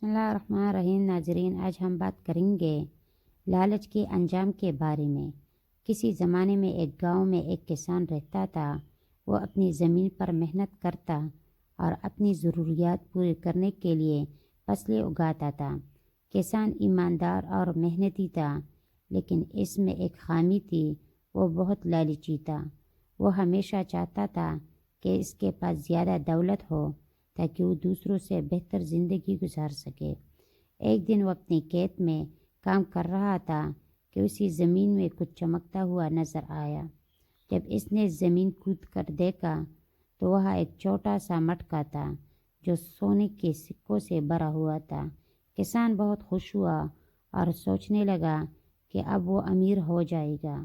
بسم اللہ الرحمن الرحیم۔ ناظرین، آج ہم بات کریں گے لالچ کے انجام کے بارے میں۔ کسی زمانے میں ایک گاؤں میں ایک کسان رہتا تھا۔ وہ اپنی زمین پر محنت کرتا اور اپنی ضروریات پوری کرنے کے لیے فصلیں اگاتا تھا۔ کسان ایماندار اور محنتی تھا، لیکن اس میں ایک خامی تھی، وہ بہت لالچی تھا۔ وہ ہمیشہ چاہتا تھا کہ اس کے پاس زیادہ دولت ہو تاکہ وہ دوسروں سے بہتر زندگی گزار سکے۔ ایک دن وہ اپنے کھیت میں کام کر رہا تھا کہ اسی زمین میں کچھ چمکتا ہوا نظر آیا۔ جب اس نے زمین کھود کر دیکھا تو وہاں ایک چھوٹا سا مٹکا تھا جو سونے کے سکوں سے بھرا ہوا تھا۔ کسان بہت خوش ہوا اور سوچنے لگا کہ اب وہ امیر ہو جائے گا،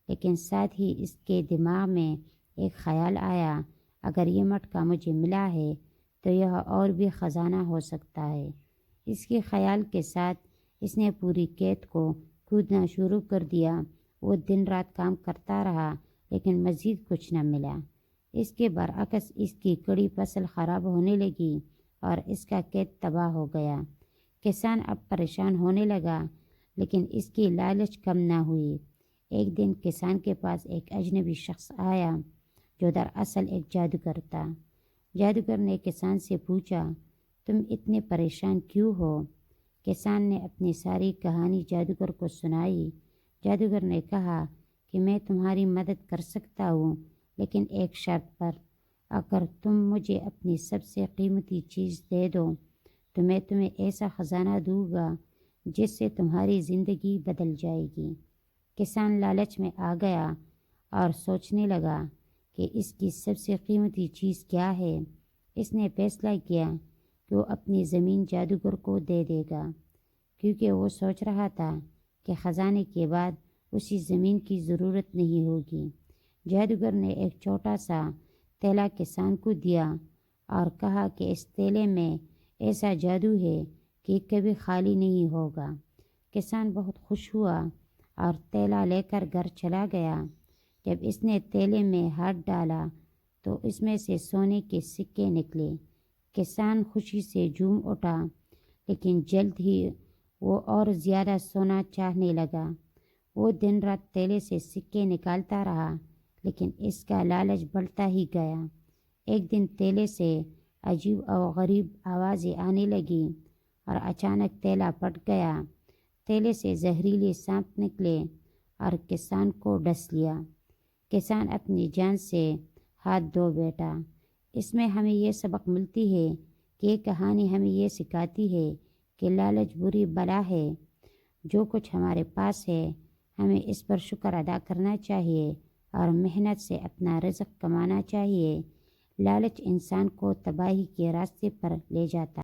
لیکن ساتھ ہی اس کے دماغ میں ایک خیال آیا، اگر یہ مٹکا مجھے ملا ہے تو یہ اور بھی خزانہ ہو سکتا ہے۔ اس کے خیال کے ساتھ اس نے پوری کھیت کو کھودنا شروع کر دیا۔ وہ دن رات کام کرتا رہا، لیکن مزید کچھ نہ ملا۔ اس کے برعکس اس کی کڑی فصل خراب ہونے لگی اور اس کا کھیت تباہ ہو گیا۔ کسان اب پریشان ہونے لگا، لیکن اس کی لالچ کم نہ ہوئی۔ ایک دن کسان کے پاس ایک اجنبی شخص آیا جو دراصل ایک جادوگر تھا۔ جادوگر نے کسان سے پوچھا، تم اتنے پریشان کیوں ہو؟ کسان نے اپنی ساری کہانی جادوگر کو سنائی۔ جادوگر نے کہا کہ میں تمہاری مدد کر سکتا ہوں، لیکن ایک شرط پر۔ اگر تم مجھے اپنی سب سے قیمتی چیز دے دو تو میں تمہیں ایسا خزانہ دوں گا جس سے تمہاری زندگی بدل جائے گی۔ کسان لالچ میں آ گیا اور سوچنے لگا کہ اس کی سب سے قیمتی چیز کیا ہے۔ اس نے فیصلہ کیا کہ وہ اپنی زمین جادوگر کو دے دے گا، کیونکہ وہ سوچ رہا تھا کہ خزانے کے بعد اسی زمین کی ضرورت نہیں ہوگی۔ جادوگر نے ایک چھوٹا سا تیلا کسان کو دیا اور کہا کہ اس تیلے میں ایسا جادو ہے کہ کبھی خالی نہیں ہوگا۔ کسان بہت خوش ہوا اور تیلا لے کر گھر چلا گیا۔ جب اس نے تیلے میں ہاتھ ڈالا تو اس میں سے سونے کے سکے نکلے۔ کسان خوشی سے جھوم اٹھا، لیکن جلد ہی وہ اور زیادہ سونا چاہنے لگا۔ وہ دن رات تیلے سے سکے نکالتا رہا، لیکن اس کا لالچ بڑھتا ہی گیا۔ ایک دن تیلے سے عجیب اور غریب آوازیں آنے لگیں اور اچانک تیلا پھٹ گیا۔ تیلے سے زہریلے سانپ نکلے اور کسان کو ڈس لیا۔ کسان اپنی جان سے ہاتھ دھو بیٹھا۔ اس میں ہمیں یہ سبق ملتی ہے کہ یہ کہانی ہمیں یہ سکھاتی ہے کہ لالچ بری بلا ہے۔ جو کچھ ہمارے پاس ہے ہمیں اس پر شکر ادا کرنا چاہیے اور محنت سے اپنا رزق کمانا چاہیے۔ لالچ انسان کو تباہی کے راستے پر لے جاتا ہے۔